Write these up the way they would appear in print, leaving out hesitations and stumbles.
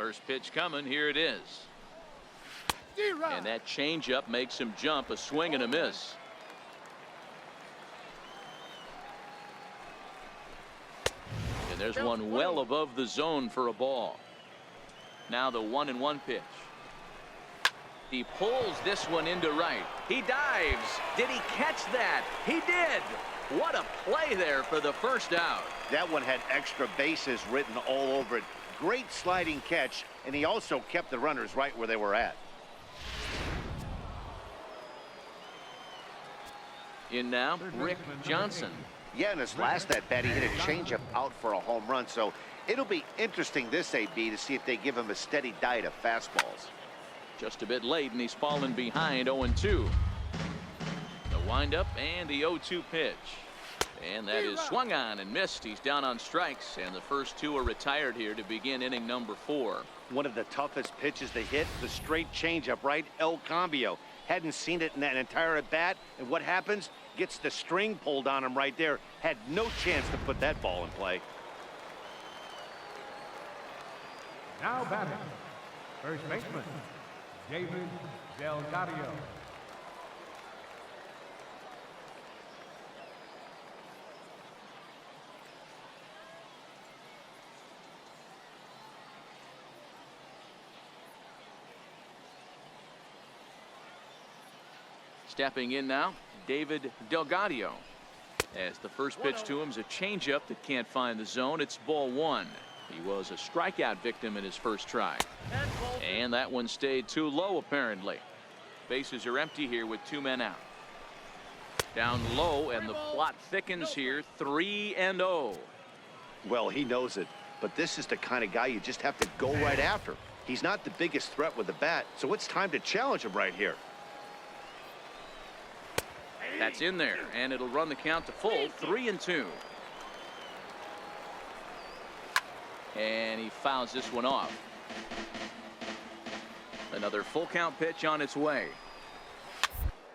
First pitch coming. Here it is. And that changeup makes him jump. A swing and a miss. And there's one well above the zone for a ball. Now the 1-1 pitch. He pulls this one into right. He dives. Did he catch that? He did. What a play there for the first out. That one had extra bases written all over it. Great sliding catch, and he also kept the runners right where they were at. In now, Rick Johnson. Yeah, in his last at-bat, he hit a changeup out for a home run, so it'll be interesting this AB to see if they give him a steady diet of fastballs. Just a bit late, and he's fallen behind 0-2. The windup and the 0-2 pitch. And that is swung on and missed. He's down on strikes, and the first two are retired here to begin inning number 4. One of the toughest pitches to hit, the straight changeup, right? El Cambio. Hadn't seen it in that entire at-bat, and what happens? Gets the string pulled on him right there. Had no chance to put that ball in play. Now batting, first baseman, David Delgado. Stepping in now, David Delgado. As the first pitch to him is a changeup that can't find the zone. It's ball 1. He was a strikeout victim in his first try. And that one stayed too low, apparently. Bases are empty here with 2 men out. Down low, and the plot thickens here. 3-0. Well, he knows it, but this is the kind of guy you just have to go right after. He's not the biggest threat with the bat, so it's time to challenge him right here. That's in there, and it'll run the count to full. 3-2. And he fouls this one off. Another full count pitch on its way.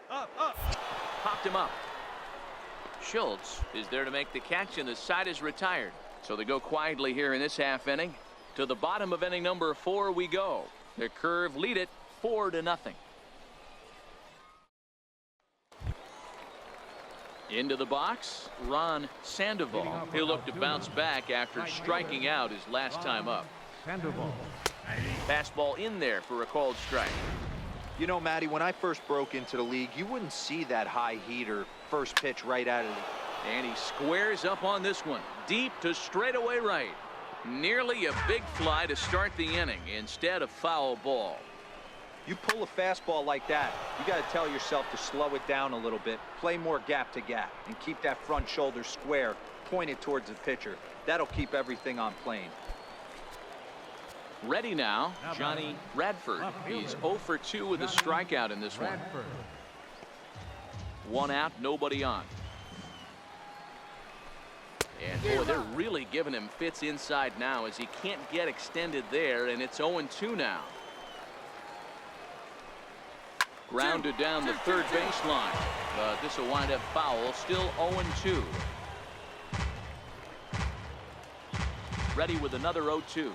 Popped him up. Schultz is there to make the catch, and the side is retired. So they go quietly here in this half inning. To the bottom of inning number 4 we go. The Curve lead it 4-0. Into the box, Ron Sandoval. He'll look to bounce back after striking out his last time up. Sandoval. Fastball in there for a called strike. You know, Matty, when I first broke into the league, you wouldn't see that high heater first pitch right out of the... And he squares up on this one. Deep to straightaway right. Nearly a big fly to start the inning. Instead, a foul ball. You pull a fastball like that, you got to tell yourself to slow it down a little bit, play more gap to gap, and keep that front shoulder square, pointed towards the pitcher. That'll keep everything on plane. Ready now, Johnny Radford. He's 0 for 2 with a strikeout in this one. 1 out, nobody on. And boy, they're really giving him fits inside now as he can't get extended there, and it's 0-2 now. Grounded down the third baseline, but this will wind up foul. Still 0-2. Ready with another 0-2.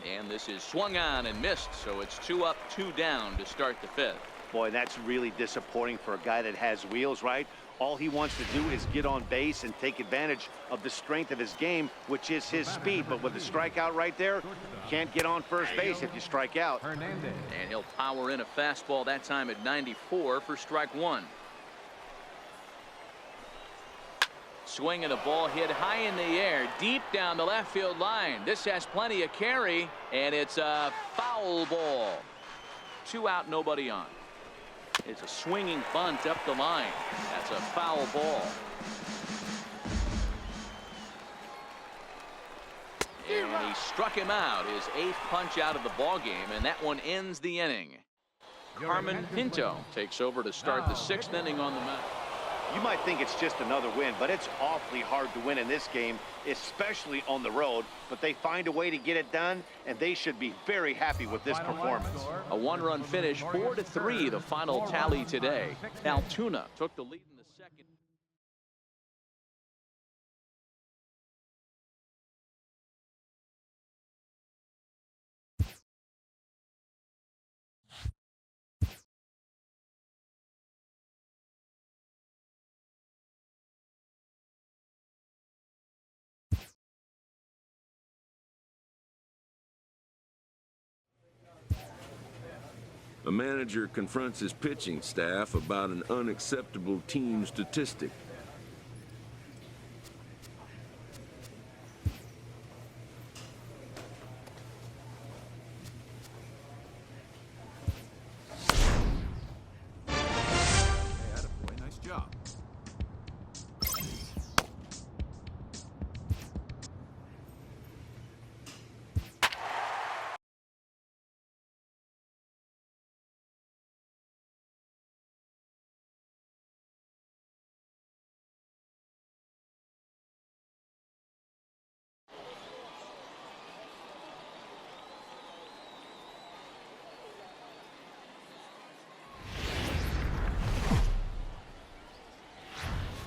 And this is swung on and missed, so it's 2 up, 2 down to start the 5th. Boy, that's really disappointing for a guy that has wheels, right? All he wants to do is get on base and take advantage of the strength of his game, which is his speed. But with the strikeout right there, you can't get on first base if you strike out. And he'll power in a fastball that time at 94 for strike 1. Swinging a ball hit high in the air, deep down the left field line. This has plenty of carry, and it's a foul ball. 2 out, nobody on. It's a swinging bunt up the line. That's a foul ball. And he struck him out, his 8th punch out of the ball game, and that one ends the inning. Carmen Pinto takes over to start the 6th inning on the mound. You might think it's just another win, but it's awfully hard to win in this game, especially on the road. But they find a way to get it done, and they should be very happy with this performance. A 1-run finish, 4-3, the final tally today. Altoona took the lead in the second. A manager confronts his pitching staff about an unacceptable team statistic.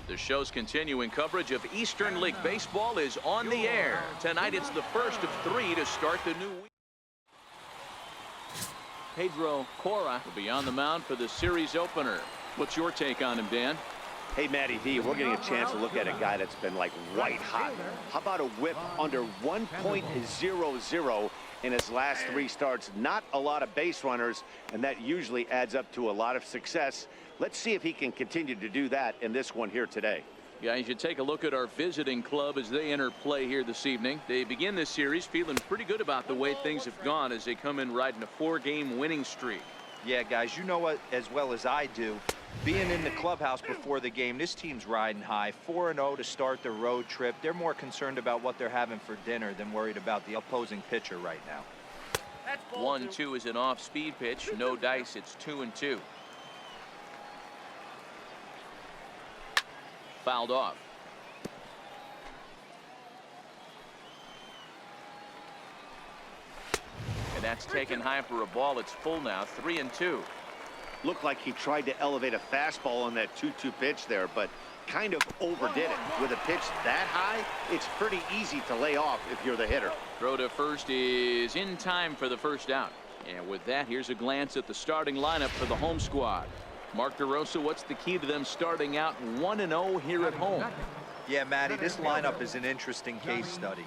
The show's continuing coverage of Eastern League Baseball is on the air. Tonight it's the first of 3 to start the new week. Pedro Cora will be on the mound for the series opener. What's your take on him, Dan? Hey, Matty V, we're getting a chance to look at a guy that's been like white hot. How about a whip under 1.00 in his last 3 starts? Not a lot of base runners, and that usually adds up to a lot of success. Let's see if he can continue to do that in this one here today. Yeah, you should take a look at our visiting club as they enter play here this evening. They begin this series feeling pretty good about the way things have gone as they come in riding a 4-game winning streak. Yeah, guys, you know what as well as I do. Being in the clubhouse before the game, this team's riding high. 4-0 to start their road trip. They're more concerned about what they're having for dinner than worried about the opposing pitcher right now. 1-2 is an off-speed pitch. No dice. It's 2-2. Fouled off. And that's taken high for a ball. It's full now. 3-2. Looked like he tried to elevate a fastball on that 2-2 pitch there, but kind of overdid it. With a pitch that high, it's pretty easy to lay off if you're the hitter. Throw to first is in time for the first out. And with that, here's a glance at the starting lineup for the home squad. Mark DeRosa, what's the key to them starting out 1-0 here at home? Yeah, Matty, this lineup is an interesting case study.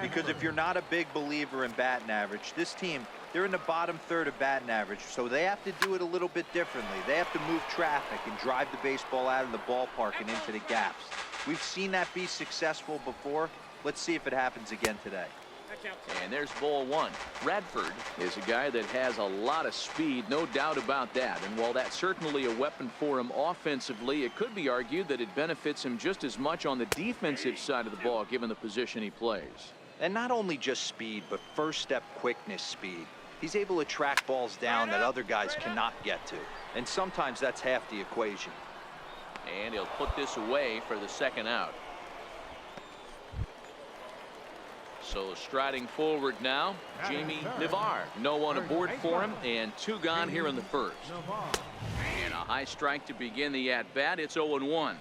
Because if you're not a big believer in batting average, this team, they're in the bottom third of batting average, so they have to do it a little bit differently. They have to move traffic and drive the baseball out of the ballpark and into the gaps. We've seen that be successful before. Let's see if it happens again today. And there's ball 1. Radford is a guy that has a lot of speed, no doubt about that. And while that's certainly a weapon for him offensively, it could be argued that it benefits him just as much on the defensive side of the ball, given the position he plays. And not only just speed, but first step quickness speed. He's able to track balls down that other guys cannot get to. And sometimes that's half the equation. And he'll put this away for the second out. So striding forward now, Jamie Navarre. No one aboard for him, and 2 gone here in the first. And a high strike to begin the at-bat. It's 0-1.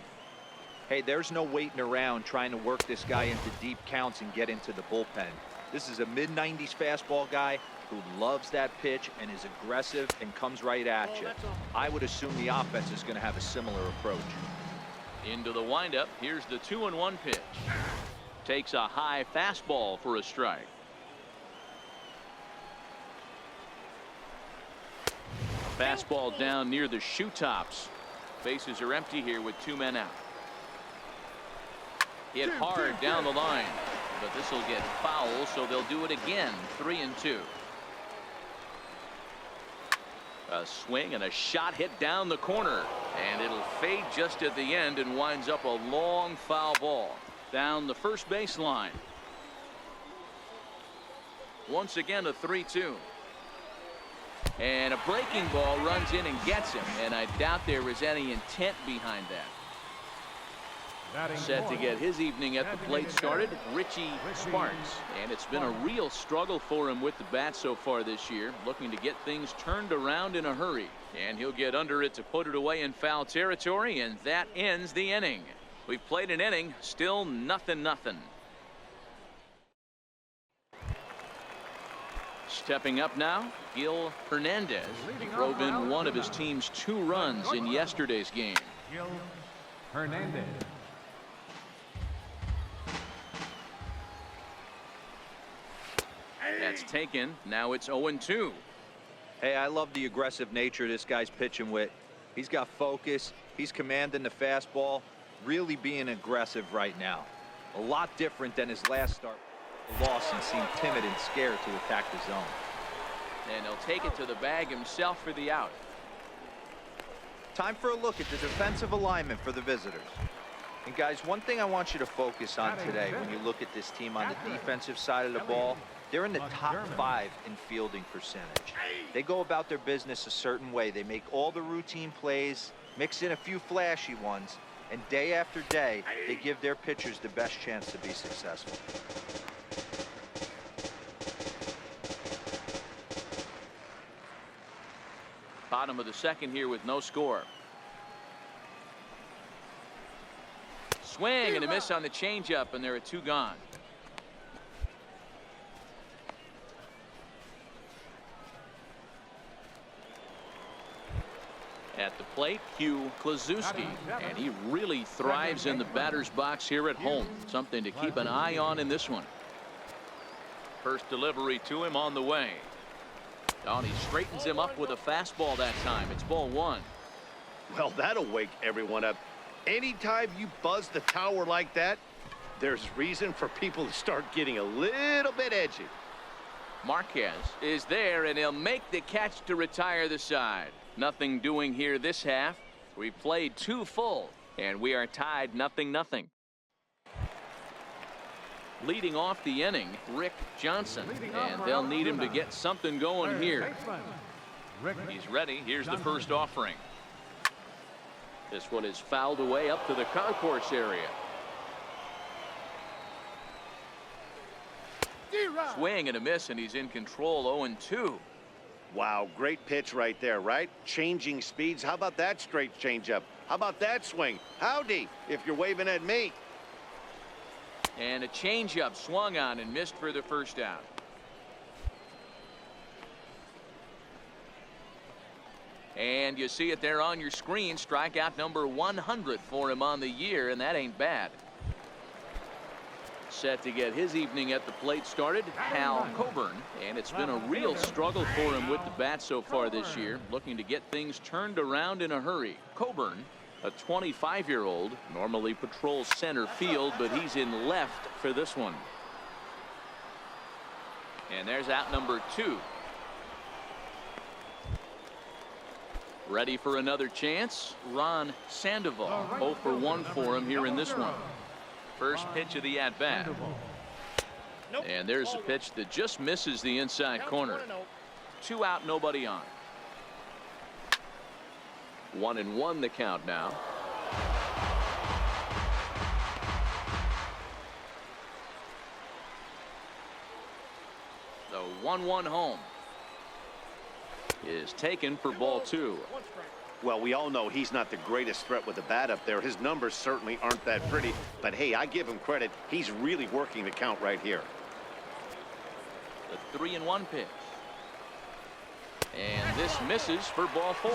Hey, there's no waiting around trying to work this guy into deep counts and get into the bullpen. This is a mid-90s fastball guy who loves that pitch and is aggressive and comes right at you. I would assume the offense is going to have a similar approach. Into the windup. Here's the 2-1 pitch. Takes a high fastball for a strike. Fastball down near the shoe tops. Bases are empty here with 2 men out. Hit hard down the line, but this will get foul, so they'll do it again. 3-2. A swing and a shot hit down the corner, and it'll fade just at the end and winds up a long foul ball down the first baseline. Once again a 3-2. And a breaking ball runs in and gets him, and I doubt there is any intent behind that. Set to get his evening at the plate started, Richie Sparks. And it's been a real struggle for him with the bat so far this year, looking to get things turned around in a hurry. And he'll get under it to put it away in foul territory, and that ends the inning. We've played an inning, still 0-0. Stepping up now, Gil Hernandez. He drove in one of his team's 2 runs in yesterday's game. Gil Hernandez. That's taken. Now it's 0-2. Hey, I love the aggressive nature this guy's pitching with. He's got focus. He's commanding the fastball, really being aggressive right now. A lot different than his last start. The loss and seemed timid and scared to attack the zone. And he'll take it to the bag himself for the out. Time for a look at the defensive alignment for the visitors. And guys, one thing I want you to focus on today when you look at this team on the defensive side of the ball, they're in the top 5 in fielding percentage. They go about their business a certain way. They make all the routine plays, mix in a few flashy ones, and day after day, they give their pitchers the best chance to be successful. Bottom of the second here with no score. Swing and a miss on the changeup, and there are 2 gone. At the plate, Hugh Klazuski, and he really thrives in the batter's box here at home. Something to keep an eye on in this one. First delivery to him on the way. Oh, and he straightens him up with a fastball that time. It's ball 1. Well, that'll wake everyone up. Anytime you buzz the tower like that, there's reason for people to start getting a little bit edgy. Marquez is there, and he'll make the catch to retire the side. Nothing doing here this half. We played 2 full, and we are tied 0-0. Leading off the inning, Rick Johnson, and they'll need him to get something going here. He's ready. Here's the first offering. This one is fouled away up to the concourse area. Swing and a miss, and he's in control. 0-2. Wow, great pitch right there, right? Changing speeds. How about that straight changeup? How about that swing? Howdy, if you're waving at me. And a changeup swung on and missed for the first out. And you see it there on your screen. Strikeout number 100 for him on the year, and that ain't bad. Set to get his evening at the plate started, Hal Coburn, and it's been a real struggle for him with the bat so far this year, looking to get things turned around in a hurry. Coburn, a 25-year-old, normally patrols center field, but he's in left for this one. And there's out number 2. Ready for another chance? Ron Sandoval, 0 for 1 for him here in this one. First pitch of the at-bat. And there's a pitch that just misses the inside corner. 2 out, nobody on. 1-1 the count now. The 1-1 home is taken for ball 2. Well, we all know he's not the greatest threat with the bat up there. His numbers certainly aren't that pretty. But, hey, I give him credit. He's really working the count right here. The 3-1 pitch. And this misses for ball 4.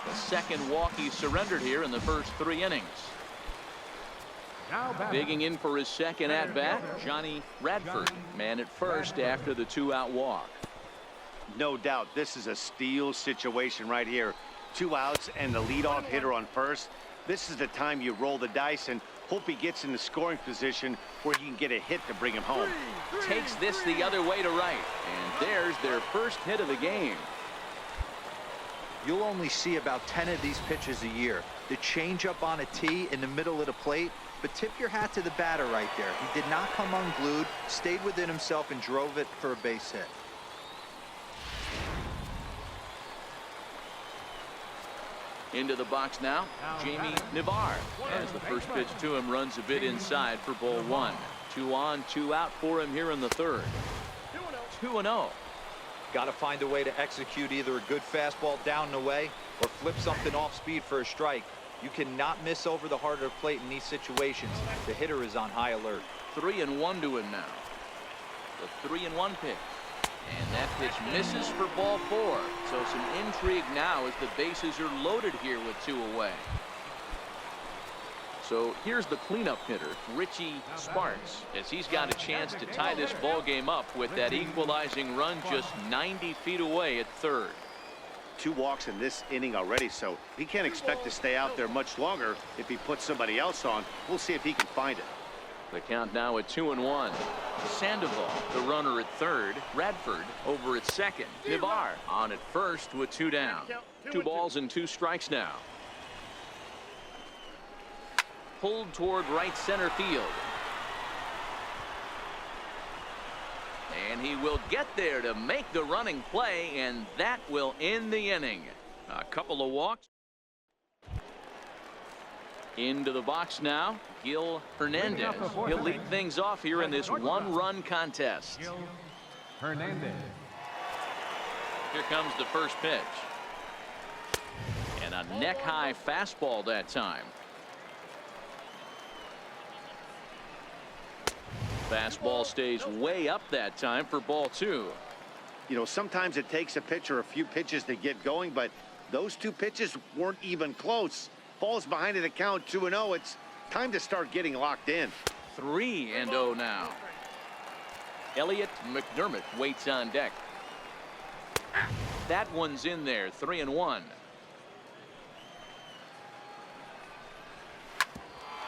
The second walk he surrendered here in the first 3 innings. Digging in for his second at-bat, Johnny Radford. Man at first after the 2-out walk. No doubt this is a steal situation right here. 2 outs and the leadoff hitter on first. This is the time you roll the dice and hope he gets in the scoring position where he can get a hit to bring him home. Takes this the other way to right, and there's their first hit of the game. You'll only see about 10 of these pitches a year. The changeup on a tee in the middle of the plate, but tip your hat to the batter right there. He did not come unglued, stayed within himself, and drove it for a base hit. Into the box now, Jamie Navar, as the first pitch to him runs a bit inside for ball 1. 2 on, 2 out for him here in the third. 2-0. Got to find a way to execute either a good fastball down and away or flip something off speed for a strike. You cannot miss over the heart of the plate in these situations. The hitter is on high alert. 3-1 to him now. The 3-1 pitch. And that pitch misses for ball 4. So some intrigue now as the bases are loaded here with 2 away. So here's the cleanup hitter, Richie Sparks, as he's got a chance to tie this ball game up with that equalizing run just 90 feet away at third. 2 walks in this inning already, so he can't expect to stay out there much longer if he puts somebody else on. We'll see if he can find it. The count now at 2-1. Sandoval, the runner at third. Radford over at second. Nivar on at first with 2 down. 2 balls and 2 strikes now. Pulled toward right center field. And he will get there to make the running play, and that will end the inning. A couple of walks. Into the box now, Gil Hernandez. He'll lead things off here in this 1-run contest. Gil Hernandez. Here comes the first pitch. And a neck-high fastball that time. Fastball stays way up that time for ball 2. You know, sometimes it takes a pitcher a few pitches to get going, but those 2 pitches weren't even close. Falls behind at a count 2-0. It's time to start getting locked in. 3-0 now. Elliot McDermott waits on deck. That one's in there. 3-1.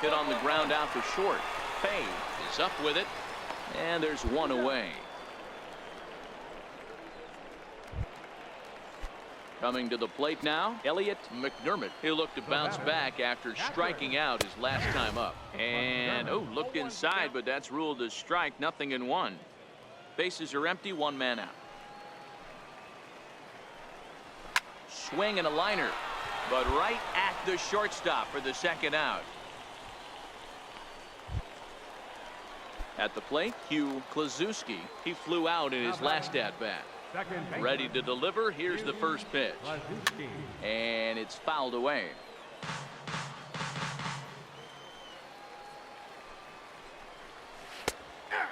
Hit on the ground out to short. Fay is up with it, and there's 1 away. Coming to the plate now, Elliot McDermott. He'll look to bounce back after striking out his last time up. And, looked inside, but that's ruled a strike. 0-1. Bases are empty, 1 man out. Swing and a liner, but right at the shortstop for the 2nd out. At the plate, Hugh Klazuski. He flew out in his last at-bat. Ready to deliver. Here's the first pitch. And it's fouled away.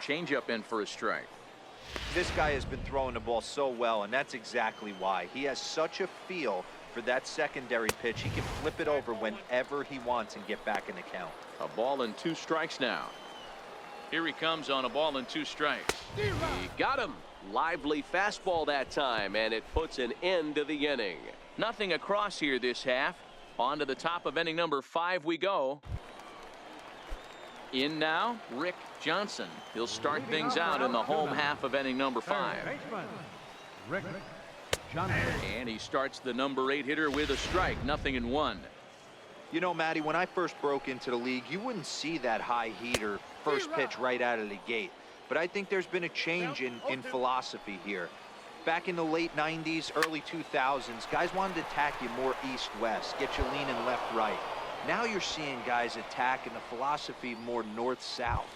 Changeup in for a strike. This guy has been throwing the ball so well, and that's exactly why. He has such a feel for that secondary pitch. He can flip it over whenever he wants and get back in the count. A ball and 2 strikes now. Here he comes on a ball and 2 strikes. He got him. Lively fastball that time, and it puts an end to the inning. Nothing across here this half. On to the top of inning number 5 we go. In now, Rick Johnson. He'll start things out in the home half of inning number 5. Rick Johnson. And he starts the number 8 hitter with a strike. 0-1. You know, Matty, when I first broke into the league, you wouldn't see that high heater first pitch right out of the gate. But I think there's been a change in philosophy here. Back in the late 90s, early 2000s, guys wanted to attack you more east-west, get you leaning left-right. Now you're seeing guys attack in the philosophy more north-south.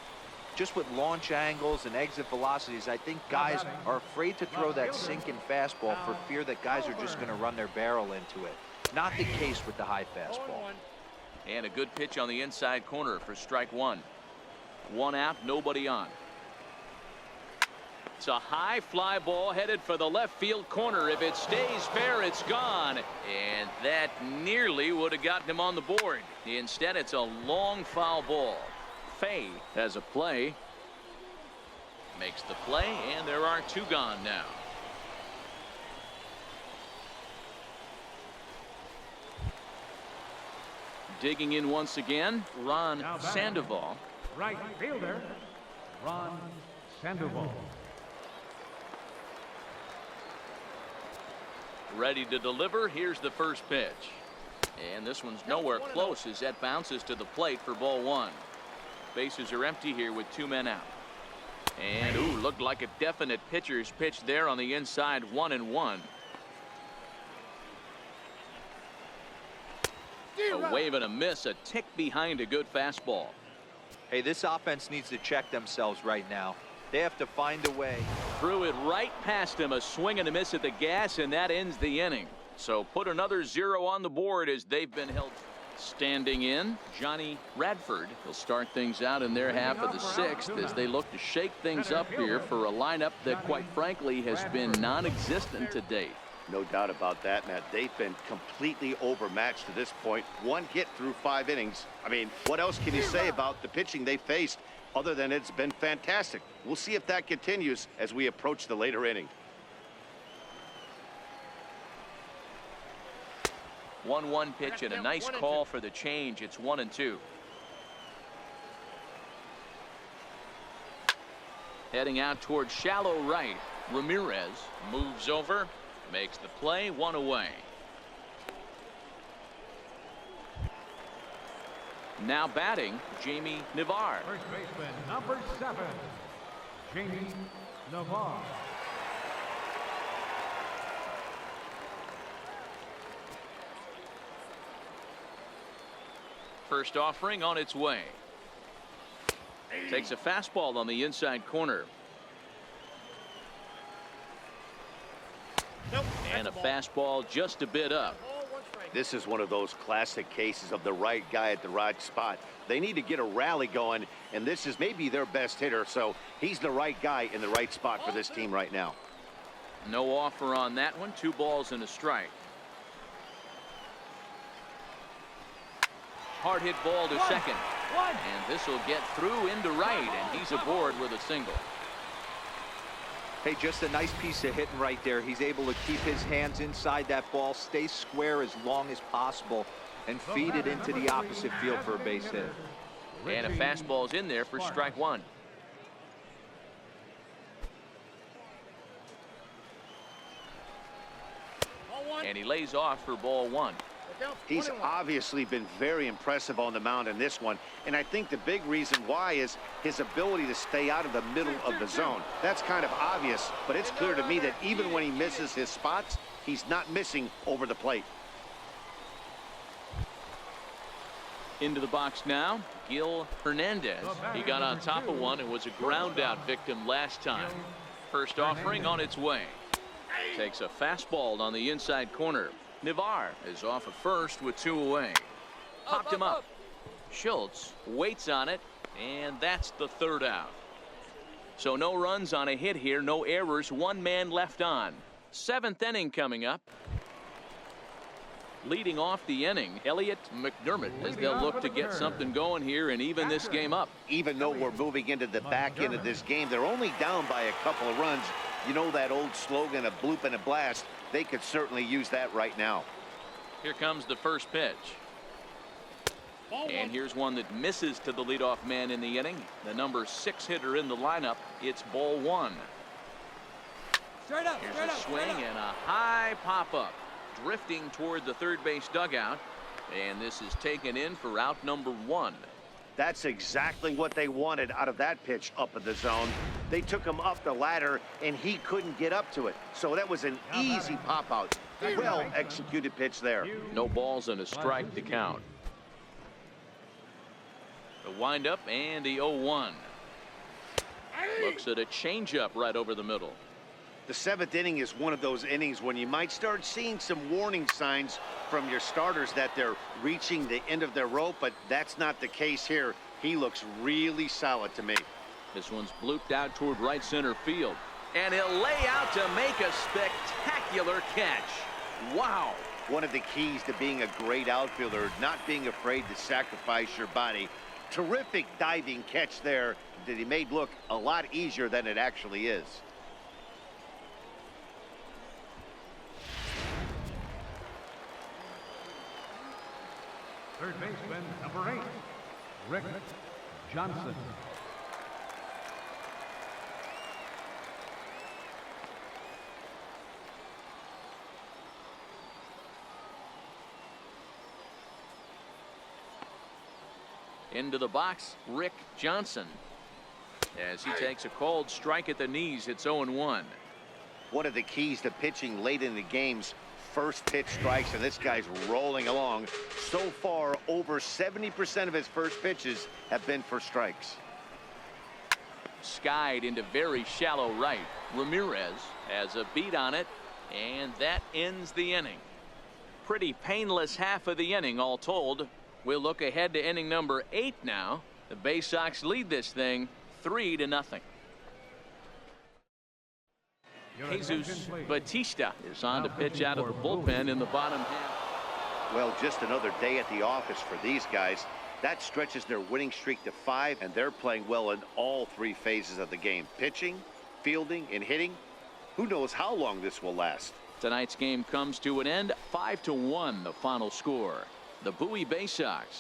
Just with launch angles and exit velocities, I think guys are afraid to throw that sinking fastball for fear that guys are just going to run their barrel into it. Not the case with the high fastball. And a good pitch on the inside corner for strike 1. 1 out, nobody on. It's a high fly ball headed for the left field corner. If it stays fair, it's gone. And that nearly would have gotten him on the board. Instead, it's a long foul ball. Fay has a play. Makes the play, and there are 2 gone now. Digging in once again, Ron Sandoval. Right fielder, Ron Sandoval. Ready to deliver. Here's the first pitch. And this one's nowhere close as that bounces to the plate for ball 1. Bases are empty here with 2 men out. And, looked like a definite pitcher's pitch there on the inside. 1-1. A wave and a miss, a tick behind a good fastball. Hey, this offense needs to check themselves right now. They have to find a way. Threw it right past him, a swing and a miss at the gas, and that ends the inning. So put another 0 on the board as they've been held. Standing in, Johnny Radford. He'll start things out in their half of the 6th as they look to shake things up here for a lineup that, quite frankly, has been non-existent to date. No doubt about that, Matt. They've been completely overmatched to this point. 1 hit through 5 innings. I mean, what else can you say about the pitching they faced other than it's been fantastic? We'll see if that continues as we approach the later inning. 1-1 pitch and a nice call for the change. It's 1-2. Heading out towards shallow right. Ramirez moves over, makes the play, 1 away. Now batting, Jamie Navarre. First baseman, number 7, Jamie Navarre. First offering on its way. Takes a fastball on the inside corner. And a fastball just a bit up. This is one of those classic cases of the right guy at the right spot. They need to get a rally going, and this is maybe their best hitter, so he's the right guy in the right spot for this team right now. No offer on that one. 2 balls and a strike. Hard hit ball to second. And this will get through into right, and he's aboard with a single. Hey, just a nice piece of hitting right there. He's able to keep his hands inside that ball, stay square as long as possible, and feed it into the opposite field for a base hit. And a fastball's in there for strike 1. And he lays off for ball 1. He's obviously been very impressive on the mound in this one, and I think the big reason why is his ability to stay out of the middle of the zone. That's kind of obvious, but it's clear to me that even when he misses his spots, he's not missing over the plate. Into the box now, Gil Hernandez. He got on top of one and was a ground out victim last time. First offering on its way. Takes a fastball on the inside corner. Navarre is off at first with 2 away. Popped him up. Schultz waits on it, and that's the 3rd out. So no runs on a hit here, no errors, 1 man left on. 7th inning coming up. Leading off the inning, Elliot McDermott, as they'll look to get something going here and even this game up. Even though we're moving into the back end of this game, they're only down by a couple of runs. You know that old slogan, a bloop and a blast. They could certainly use that right now. Here comes the first pitch. And here's one that misses to the leadoff man in the inning. The number 6 hitter in the lineup. It's ball 1. Straight up, here's a swing and a high pop-up. Drifting toward the third base dugout. And this is taken in for out number 1. That's exactly what they wanted out of that pitch up in the zone. They took him up the ladder, and he couldn't get up to it. So that was an easy pop-out. Well-executed pitch there. No balls and a strike to count. The windup and the 0-1. Looks at a changeup right over the middle. The 7th inning is one of those innings when you might start seeing some warning signs from your starters that they're reaching the end of their rope, but that's not the case here. He looks really solid to me. This one's blooped out toward right center field. And he'll lay out to make a spectacular catch. Wow. One of the keys to being a great outfielder, not being afraid to sacrifice your body. Terrific diving catch there that he made look a lot easier than it actually is. Third baseman, number 8, Rick Johnson. Into the box, Rick Johnson. As he takes a cold strike at the knees, it's 0-1. One of the keys to pitching late in the game's first pitch strikes, and this guy's rolling along. So far, over 70% of his first pitches have been for strikes. Skied into very shallow right. Ramirez has a beat on it, and that ends the inning. Pretty painless half of the inning all told. We'll look ahead to inning number 8 now. The Bay Sox lead this thing 3-0. Jesus Batista is on to pitch out of the bullpen in the bottom half. Well, just another day at the office for these guys. That stretches their winning streak to 5, and they're playing well in all 3 phases of the game. Pitching, fielding, and hitting. Who knows how long this will last? Tonight's game comes to an end. 5-1 the final score. The Bowie Bay Sox